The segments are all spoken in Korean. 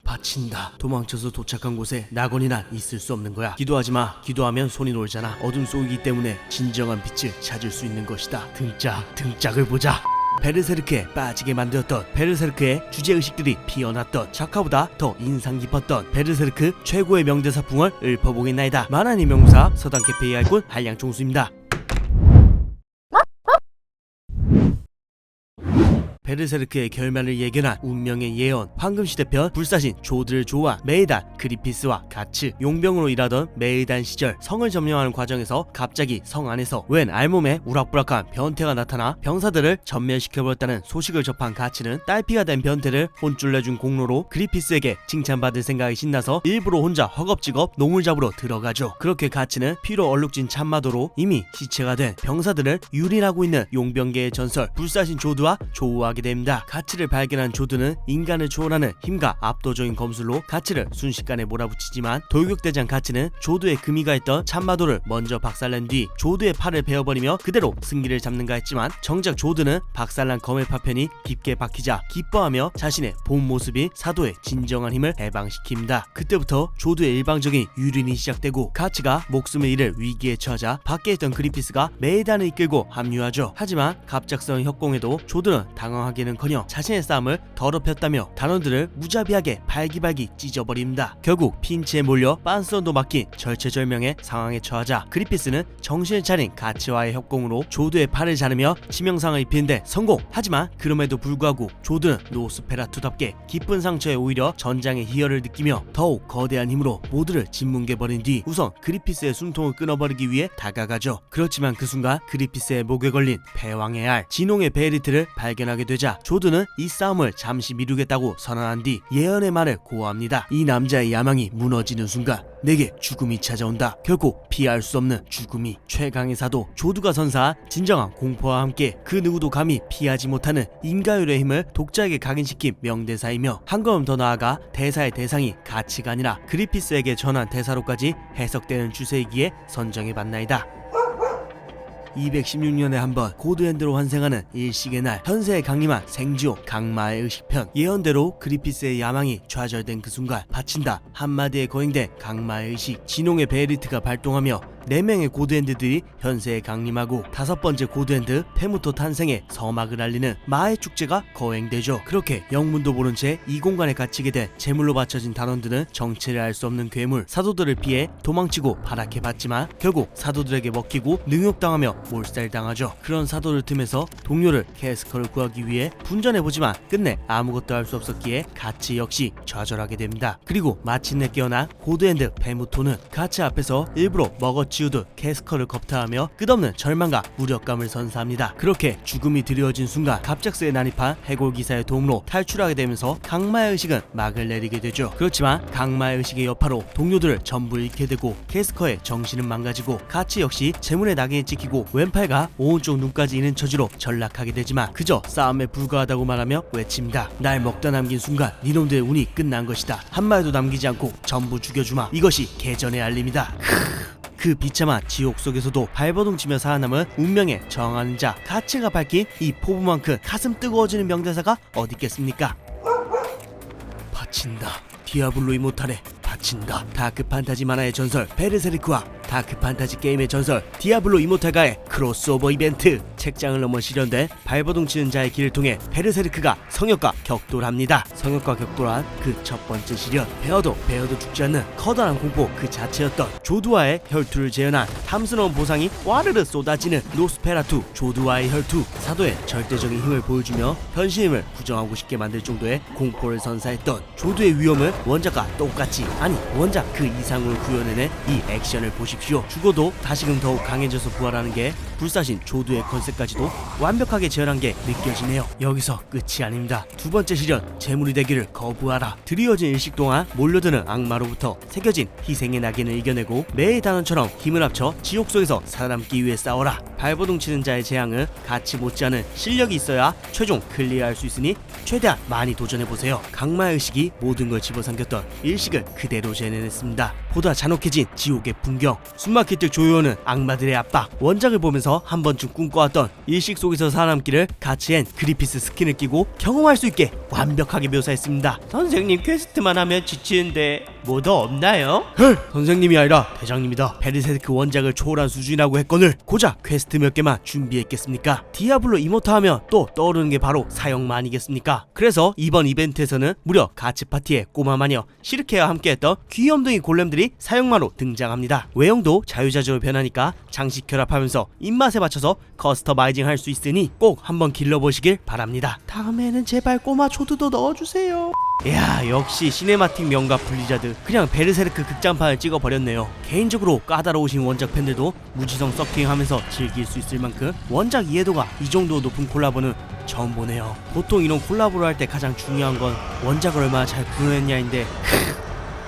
바친다. 도망쳐서 도착한 곳에 낙원이란 있을 수 없는 거야. 기도하지마. 기도하면 손이 놀잖아. 어둠 속이기 때문에 진정한 빛을 찾을 수 있는 것이다. 등짝을 보자. 베르세르크에 빠지게 만들었던, 베르세르크의 주제의식들이 피어났던, 작화보다 더 인상 깊었던 베르세르크 최고의 명대사풍을 읊어보겠나이다. 만화의 명사 서당캐페의 알꾼 한량총수입니다. 베르세르크의 결말을 예견한 운명의 예언, 황금시대편 불사신 조드를 조우한 메이단 그리피스와 가츠, 용병으로 일하던 메이단 시절 성을 점령하는 과정에서 갑자기 성 안에서 웬 알몸에 우락부락한 변태가 나타나 병사들을 전멸시켜버렸다는 소식을 접한 가츠는 딸피가 된 변태를 혼쭐 내준 공로로 그리피스에게 칭찬받을 생각이 신나서 일부러 혼자 허겁지겁 놈을 잡으러 들어가죠. 그렇게 가츠는 피로 얼룩진 참마도로 이미 시체가 된 병사들을 유린하고 있는 용병계의 전설 불사신 조드와 조우하게 됩니다. 가츠를 발견한 조드는 인간을 초월하는 힘과 압도적인 검술로 가츠를 순식간에 몰아붙이지만 돌격대장 가츠는 조드의 금이 가했던 참마도를 먼저 박살낸 뒤 조드의 팔을 베어버리며 그대로 승기를 잡는가 했지만 정작 조드는 박살난 검의 파편이 깊게 박히자 기뻐하며 자신의 본 모습이 사도의 진정한 힘을 해방시킵니다. 그때부터 조드의 일방적인 유린이 시작되고 가츠가 목숨을 잃을 위기에 처하자 밖에 있던 그리피스가 메이단을 이끌고 합류하죠. 하지만 갑작스러운 협공에도 조드는 당황하기는커녕 자신의 싸움을 더럽혔다며 단원들을 무자비하게 발기발기 찢어버립니다. 결국 핀치에 몰려 빤스런도 막힌 절체절명의 상황에 처하자 그리피스는 정신을 차린 가츠와의 협공으로 조드의 팔을 자르며 치명상을 입히는데 성공! 하지만 그럼에도 불구하고 조드는 노스페라투답게 깊은 상처에 오히려 전장의 희열을 느끼며 더욱 거대한 힘으로 모두를 짓뭉개버린 뒤 우선 그리피스의 숨통을 끊어버리기 위해 다가가죠. 그렇지만 그 순간 그리피스의 목에 걸린 패왕의 알 진홍의 베리트를 발견하게 되자 조드는 이 싸움을 잠시 미루겠다고 선언한 뒤 예언의 말을 고합니다. 이 남자의 야망이 무너지는 순간 내게 죽음이 찾아온다. 결코 피할 수 없는 죽음이. 최강의 사도 조드가 선사한 진정한 공포와 함께 그 누구도 감히 피하지 못하는 인가율의 힘을 독자에게 각인시킨 명대사이며 한 걸음 더 나아가 대사의 대상이 가치가 아니라 그리피스에게 전한 대사로까지 해석되는 주세이기에 선정해봤나이다. 216년에 한 번 고드핸드로 환생하는 일식의 날, 현세에 강림한 생지옥 강마의 의식편. 예언대로 그리피스의 야망이 좌절된 그 순간 바친다 한마디에 거행된 강마의 의식. 진홍의 베리트가 발동하며 4명의 고드핸드들이 현세에 강림하고 5번째 고드핸드 페무토 탄생의 서막을 알리는 마의 축제가 거행되죠. 그렇게 영문도 모른 채 이 공간에 갇히게 된 제물로 바쳐진 단원들은 정체를 알 수 없는 괴물 사도들을 피해 도망치고 바라게 받지만 결국 사도들에게 먹히고 능욕당하며 몰살당하죠. 그런 사도들 틈에서 동료를 캐스커를 구하기 위해 분전해보지만 끝내 아무것도 할 수 없었기에 가츠 역시 좌절하게 됩니다. 그리고 마침내 깨어난 고드핸드 페무토는 가츠 앞에서 일부러 먹어치우듯 캐스커를 겁탈하며 끝없는 절망과 무력감을 선사합니다. 그렇게 죽음이 드리워진 순간 갑작스레 난입한 해골기사의 도움으로 탈출하게 되면서 강마의 의식은 막을 내리게 되죠. 그렇지만 강마의 의식의 여파로 동료들을 전부 잃게 되고 캐스커의 정신은 망가지고 가츠 역시 재물의 낙인이 찍히고 왼팔과 오른쪽 눈까지 잃은 처지로 전락하게 되지만 그저 싸움에 불과하다고 말하며 외칩니다. 날 먹다 남긴 순간 니놈들의 운이 끝난 것이다. 한마디도 남기지 않고 전부 죽여주마. 이것이 개전의 알림이다. 그 비참한 지옥 속에서도 발버둥치며 살아남은 운명에 저항하는 자 가츠가 밝힌 이 포부만큼 가슴 뜨거워지는 명대사가 어디 있겠습니까? 바친다. 디아블로 이모탈에 바친다. 다크판타지 만화의 전설 베르세르크와 다크판타지 게임의 전설 디아블로 이모탈과의 크로스오버 이벤트. 책장을 넘어 실현된 발버둥치는 자의 길을 통해 베르세르크가 성역과 격돌합니다. 성역과 격돌한 그 첫 번째 시련, 베어도 죽지 않는 커다란 공포 그 자체였던 조드와의 혈투를 재현한 탐스러운 보상이 와르르 쏟아지는 노스페라투 조드와의 혈투. 사도의 절대적인 힘을 보여주며 현실 힘을 부정하고 싶게 만들 정도의 공포를 선사했던 조드의 위험을 원작과 똑같이, 아니 원작 그 이상으로 구현해낸 이 액션을 보십시오. 죽어도 다시금 더욱 강해져서 부활하는 게 불사신 조드의 컨셉까지도 완벽하게 재현한 게 느껴지네요. 여기서 끝이 아닙니다. 두 번째 시련, 재물이 되기를 거부하라. 드리워진 일식 동안 몰려드는 악마로부터 새겨진 희생의 낙인을 이겨내고 매의 단원처럼 힘을 합쳐 지옥 속에서 살아남기 위해 싸워라. 발버둥치는 자의 재앙은 같이 못지않은 실력이 있어야 최종 클리어할 수 있으니 최대한 많이 도전해보세요. 강마의 의식이 모든 걸 집어삼켰던 일식을 그대로 재현했습니다. 보다 잔혹해진 지옥의 풍경, 숨막힐 듯 조여오는 악마들의 압박. 원작을 보면서 살아가면서 한 번쯤 꿈꿔왔던 일식 속에서 살아남기를 가치엔 그리피스 스킨을 끼고 경험할 수 있게 완벽하게 묘사했습니다. 선생님 퀘스트만 하면 지치는데 뭐 더 없나요? 선생님이 아니라 대장님이다. 베르세르크 원작을 초월한 수준이라고 했거늘 고작 퀘스트 몇 개만 준비했겠습니까? 디아블로 이모트 하면 또 떠오르는 게 바로 사형마 아니겠습니까? 그래서 이번 이벤트에서는 무려 가치 파티에 꼬마 마녀 시르케와 함께했던 귀염둥이 골렘들이 사형마로 등장합니다. 외형도 자유자재로 변하니까 장식 결합하면서 입맛에 맞춰서 커스터마이징 할 수 있으니 꼭 한번 길러보시길 바랍니다. 다음에는 제발 꼬마 초드도 넣어주세요. 이야, 역시 시네마틱 명가 블리자드. 그냥 베르세르크 극장판을 찍어버렸네요. 개인적으로 까다로우신 원작 팬들도 무지성 서킹하면서 즐길 수 있을 만큼 원작 이해도가 이 정도 높은 콜라보는 처음 보네요. 보통 이런 콜라보를 할 때 가장 중요한 건 원작을 얼마나 잘 구현했냐인데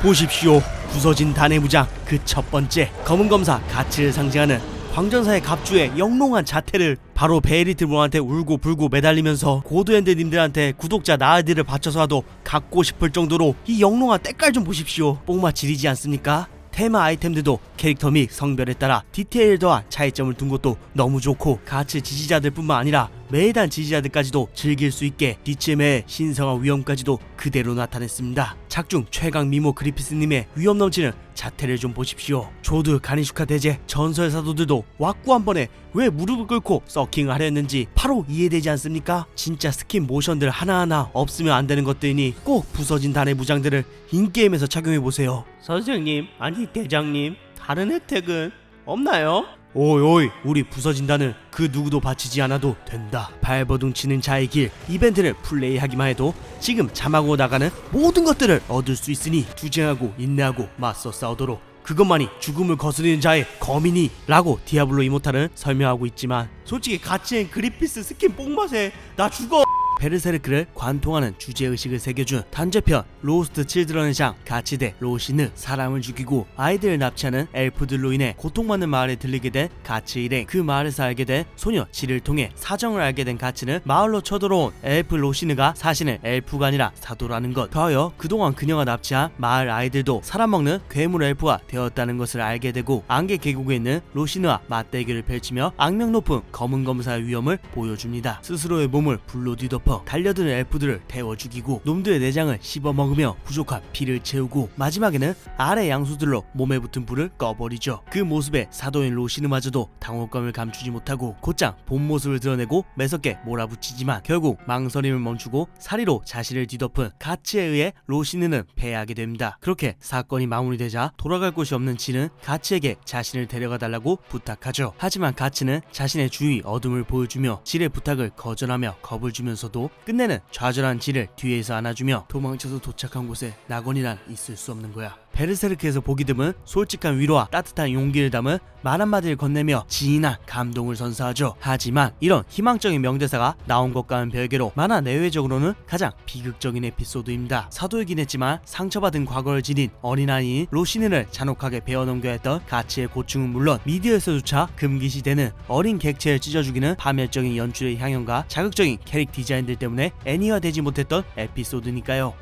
보십시오. 부서진 단의 무장 그 첫 번째 검은검사 가치를 상징하는 광전사의 갑주의 영롱한 자태를 바로 베이리트 브로한테 울고불고 매달리면서 고드핸드님들한테 구독자 나아들을 바쳐서라도 갖고 싶을 정도로 이 영롱한 때깔 좀 보십시오. 뽕맛 지리지 않습니까? 테마 아이템들도 캐릭터 및 성별에 따라 디테일 더한 차이점을 둔 것도 너무 좋고 가치 지지자들 뿐만 아니라 메이단 지지자들까지도 즐길 수 있게 DCM의 신성한 위험까지도 그대로 나타냈습니다. 작중 최강 미모 그리피스님의 위험 넘치는 자태를 좀 보십시오. 조드, 가니슈카 대제, 전설 사도들도 왁구 한 번에 왜 무릎을 꿇고 서킹을 하려 했는지 바로 이해되지 않습니까? 진짜 스킨 모션들 하나하나 없으면 안 되는 것들이니 꼭 부서진 단의 무장들을 인게임에서 착용해보세요. 선생님, 아니 대장님, 다른 혜택은 없나요? 오이 우리 부서진다는 그 누구도 바치지 않아도 된다. 발버둥 치는 자의 길 이벤트를 플레이하기만 해도 지금 잠하고 나가는 모든 것들을 얻을 수 있으니 투쟁하고 인내하고 맞서 싸우도록 그것만이 죽음을 거스르는 자의 검이니 라고 디아블로 이모탈은 설명하고 있지만 솔직히 가치엔 그리피스 스킨 뽕맛에 나 죽어. 베르세르크를 관통하는 주제의식을 새겨준 단죄편 로스트 칠드런의 장 가치대 로시느 사람을 죽이고 아이들을 납치하는 엘프들로 인해 고통받는 마을에 들리게 된 가치 일행 그 마을에서 알게 된 소녀 지를 통해 사정을 알게 된 가치는 마을로 쳐들어온 엘프 로시느가 사실은 엘프가 아니라 사도라는 것 더하여 그동안 그녀가 납치한 마을 아이들도 사람먹는 괴물 엘프가 되었다는 것을 알게 되고 안개 계곡에 있는 로시느와 맞대결을 펼치며 악명 높은 검은 검사의 위험을 보여줍니다. 스스로의 몸을 불로 뒤덮어 달려드는 엘프들을 태워 죽이고 놈들의 내장을 씹어먹으며 부족한 피를 채우고 마지막에는 아래 양수들로 몸에 붙은 불을 꺼버리죠. 그 모습에 사도인 로시느마저도 당혹감을 감추지 못하고 곧장 본 모습을 드러내고 매섭게 몰아붙이지만 결국 망설임을 멈추고 사리로 자신을 뒤덮은 가치에 의해 로시느는 패하게 됩니다. 그렇게 사건이 마무리되자 돌아갈 곳이 없는 지는 가치에게 자신을 데려가 달라고 부탁하죠. 하지만 가치는 자신의 주위 어둠을 보여주며 질의 부탁을 거절하며 겁을 주면서도 끝내는 좌절한 지를 뒤에서 안아주며 도망쳐서 도착한 곳에 낙원이란 있을 수 없는 거야. 베르세르크에서 보기 드문 솔직한 위로와 따뜻한 용기를 담은 말 한마디를 건네며 진한 감동을 선사하죠. 하지만 이런 희망적인 명대사가 나온 것과는 별개로 만화 내외적으로는 가장 비극적인 에피소드입니다. 사도이긴 했지만 상처받은 과거를 지닌 어린아이인 로시느를 잔혹하게 베어넘겨야 했던 가치의 고충은 물론 미디어에서조차 금기시되는 어린 객체를 찢어 죽이는 파멸적인 연출의 향연과 자극적인 캐릭 디자인들 때문에 애니화되지 못했던 에피소드니까요.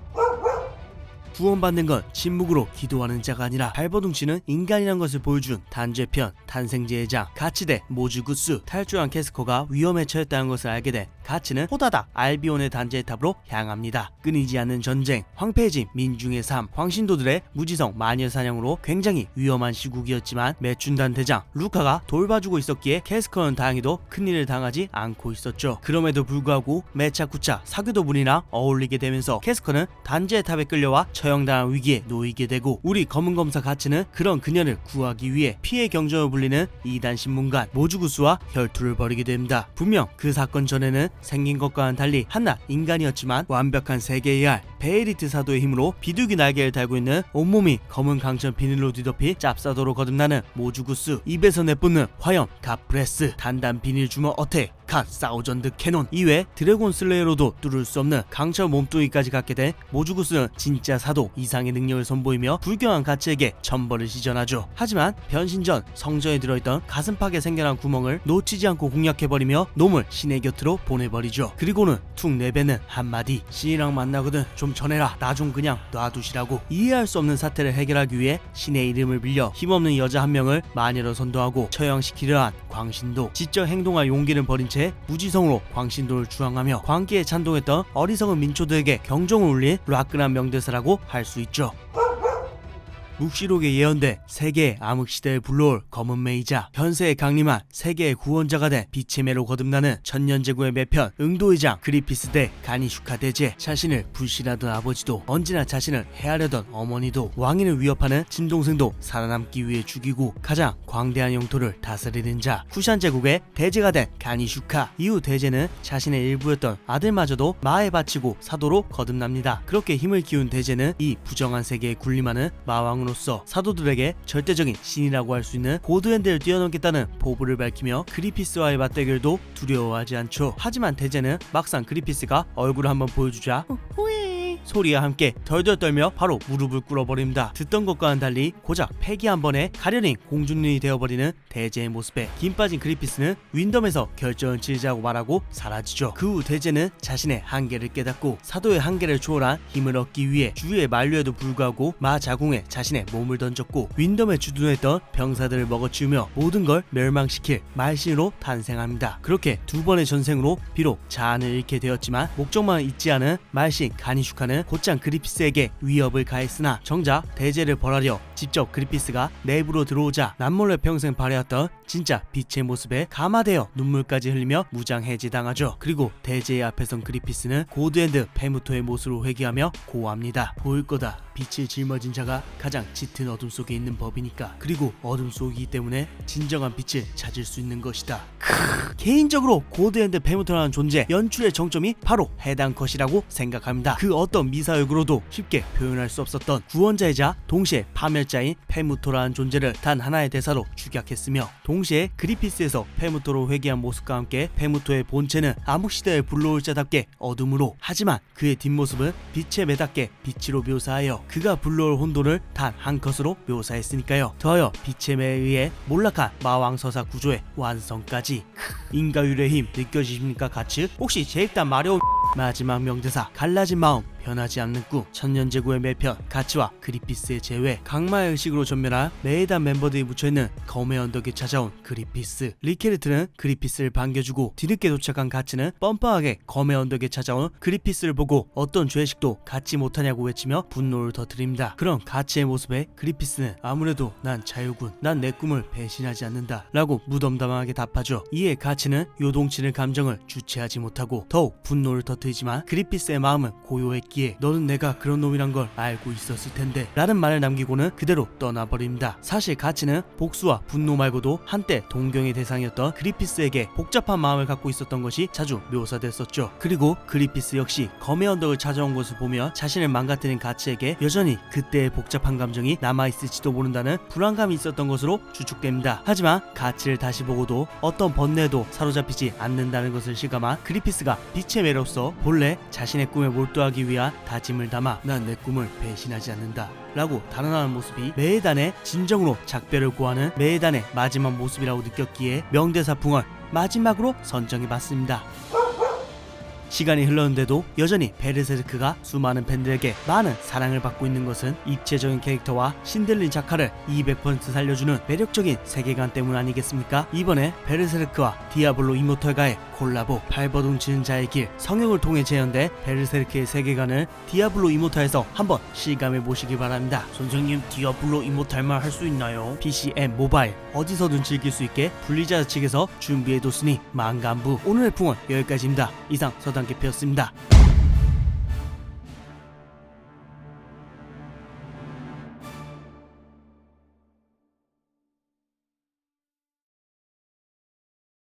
구원받는 건 침묵으로 기도하는 자가 아니라 발버둥치는 인간이란 것을 보여준 단죄편 탄생제의 장 가치대 모주구스 탈주한 캐스커가 위험에 처했다는 것을 알게 된 가치는 호다닥 알비온의 단죄의 탑으로 향합니다. 끊이지 않는 전쟁, 황폐해진 민중의 삶, 황신도들의 무지성 마녀 사냥으로 굉장히 위험한 시국이었지만 매춘단 대장 루카가 돌봐주고 있었기에 캐스커는 다행히도 큰일을 당하지 않고 있었죠. 그럼에도 불구하고 매차쿠차 사교도분이랑 어울리게 되면서 캐스커는 단죄의 탑에 끌려와 처형당한 위기에 놓이게 되고 우리 검은검사 가치는 그런 그녀를 구하기 위해 피해 경전을 불리는 이단 신문관 모주구스와 혈투를 벌이게 됩니다. 분명 그 사건 전에는 생긴 것과는 달리 한낱 인간이었지만 완벽한 세계의 알 베이리트 사도의 힘으로 비둘기 날개를 달고 있는 온몸이 검은 강천 비늘로 뒤덮인 짭사도로 거듭나는 모주구스 입에서 내뿜는 화염 갓브레스 단단 비닐 주먹 어택 갓 사우전드 캐논 이외 드래곤 슬레이어로도 뚫을 수 없는 강철 몸뚱이까지 갖게 된 모주구스는 진짜 사도 이상의 능력을 선보이며 불경한 가치에게 천벌을 시전하죠. 하지만 변신 전 성전에 들어있던 가슴팍에 생겨난 구멍을 놓치지 않고 공략해버리며 놈을 신의 곁으로 보내버리죠. 그리고는 툭 내뱉는 한마디 신이랑 만나거든 좀 전해라 나 좀 그냥 놔두시라고. 이해할 수 없는 사태를 해결하기 위해 신의 이름을 빌려 힘없는 여자 한 명을 마녀로 선도하고 처형시키려 한 광신도. 지적 행동할 용기를 버린 채 무지성으로 광신도를 주황하며 광기에 찬동했던 어리석은 민초들에게 경종을 울린 라끈한 명대사라고 할 수 있죠. 묵시록에 예언돼 세계의 암흑시대를 불러올 검은 매이자 현세에 강림한 세계의 구원자가 된 빛의 매로 거듭나는 천년제국의 매편 응도의장 그리피스 대 가니슈카 대제. 자신을 불신하던 아버지도 언제나 자신을 해하려던 어머니도 왕위를 위협하는 친동생도 살아남기 위해 죽이고 가장 광대한 영토를 다스리는 자 쿠샨 제국의 대제가 된 가니슈카. 이후 대제는 자신의 일부였던 아들마저도 마에 바치고 사도로 거듭납니다. 그렇게 힘을 키운 대제는 이 부정한 세계에 군림하는 마왕으로 사도들에게 절대적인 신이라고 할 수 있는 고드핸드를 뛰어넘겠다는 포부를 밝히며 그리피스와의 맞대결도 두려워하지 않죠. 하지만 대제는 막상 그리피스가 얼굴을 한번 보여주자 소리와 함께 덜덜 떨며 바로 무릎을 꿇어버립니다. 듣던 것과는 달리 고작 패기 한 번에 가련인 공주눈이 되어버리는 대제의 모습에 김 빠진 그리피스는 윈덤에서 결전을 치르자고 말하고 사라지죠. 그 후 대제는 자신의 한계를 깨닫고 사도의 한계를 초월한 힘을 얻기 위해 주위의 만류에도 불구하고 마 자궁에 자신의 몸을 던졌고 윈덤에 주둔했던 병사들을 먹어치우며 모든 걸 멸망시킬 말신으로 탄생합니다. 그렇게 두 번의 전생으로 비록 자아를 잃게 되었지만 목적만 잊지 않은 말신 가니슈카는 곧장 그리피스에게 위협을 가했으나 정작 대제를 벌하려 직접 그리피스가 내부로 들어오자 남몰래 평생 바래왔던 진짜 빛의 모습에 감화되어 눈물까지 흘리며 무장해제당하죠. 그리고 대제의 앞에 선 그리피스는 고드핸드 페무토의 모습으로 회귀하며 고합니다. 보일 거다. 빛을 짊어진 자가 가장 짙은 어둠 속에 있는 법이니까. 그리고 어둠 속이기 때문에 진정한 빛을 찾을 수 있는 것이다. 개인적으로 고드핸드 페무토라는 존재 연출의 정점이 바로 해당 컷이라고 생각합니다. 그 어떤 미사역으로도 쉽게 표현할 수 없었던 구원자이자 동시에 파멸자인 페무토라는 존재를 단 하나의 대사로 축약했으며 동시에 그리피스에서 페무토로 회귀한 모습과 함께 페무토의 본체는 암흑시대를 불러올 자답게 어둠으로, 하지만 그의 뒷모습은 빛에 매답게 빛으로 묘사하여 그가 불러올 혼돈을 단 한 컷으로 묘사했으니까요. 더하여 빛의 매에 의해 몰락한 마왕서사 구조의 완성까지. 인가율의 힘 느껴지십니까 가츠? 혹시 제1단 마려운 마지막 명대사 갈라진 마음 변하지 않는 꿈, 천년제국의 매편 가츠와 그리피스의 재회, 강마의 의식으로 전멸한 메이단 멤버들이 묻혀있는 검의 언덕에 찾아온 그리피스. 리케르트는 그리피스를 반겨주고 뒤늦게 도착한 가츠는 뻔뻔하게 검의 언덕에 찾아온 그리피스를 보고 어떤 죄식도 갖지 못하냐고 외치며 분노를 터뜨립니다. 그런 가츠의 모습에 그리피스는 아무래도 난 자유군, 난 내 꿈을 배신하지 않는다 라고 무덤덤하게 답하죠. 이에 가츠는 요동치는 감정을 주체하지 못하고 더욱 분노를 터뜨리지만 그리피스의 마음은 고요했기에 너는 내가 그런 놈이란 걸 알고 있었을 텐데 라는 말을 남기고는 그대로 떠나버립니다. 사실 가츠는 복수와 분노 말고도 한때 동경의 대상이었던 그리피스에게 복잡한 마음을 갖고 있었던 것이 자주 묘사됐었죠. 그리고 그리피스 역시 검의 언덕을 찾아온 것을 보며 자신을 망가뜨린 가츠에게 여전히 그때의 복잡한 감정이 남아있을지도 모른다는 불안감이 있었던 것으로 추측됩니다. 하지만 가츠를 다시 보고도 어떤 번뇌도 사로잡히지 않는다는 것을 실감한 그리피스가 빛의 매로서 본래 자신의 꿈에 몰두하기 위한 다짐을 담아 난 내 꿈을 배신하지 않는다 라고 단언하는 모습이 메에단의 진정으로 작별을 고하는 메에단의 마지막 모습이라고 느꼈기에 명대사 풍을 마지막으로 선정해봤습니다. 시간이 흘렀는데도 여전히 베르세르크가 수많은 팬들에게 많은 사랑을 받고 있는 것은 입체적인 캐릭터와 신들린 작화를 200% 살려주는 매력적인 세계관 때문 아니겠습니까? 이번에 베르세르크와 디아블로 이모탈과의 콜라보 발버둥치는 자의 길 성역을 통해 재현된 베르세르크의 세계관을 디아블로 이모탈에서 한번 실감해 보시기 바랍니다. 선생님, 디아블로 이모탈만 할 수 있나요? PC 앤 모바일 어디서든 즐길 수 있게 블리자드 측에서 준비해뒀으니 만감부. 오늘의 풍은 여기까지입니다. 이상 서당개표였습니다.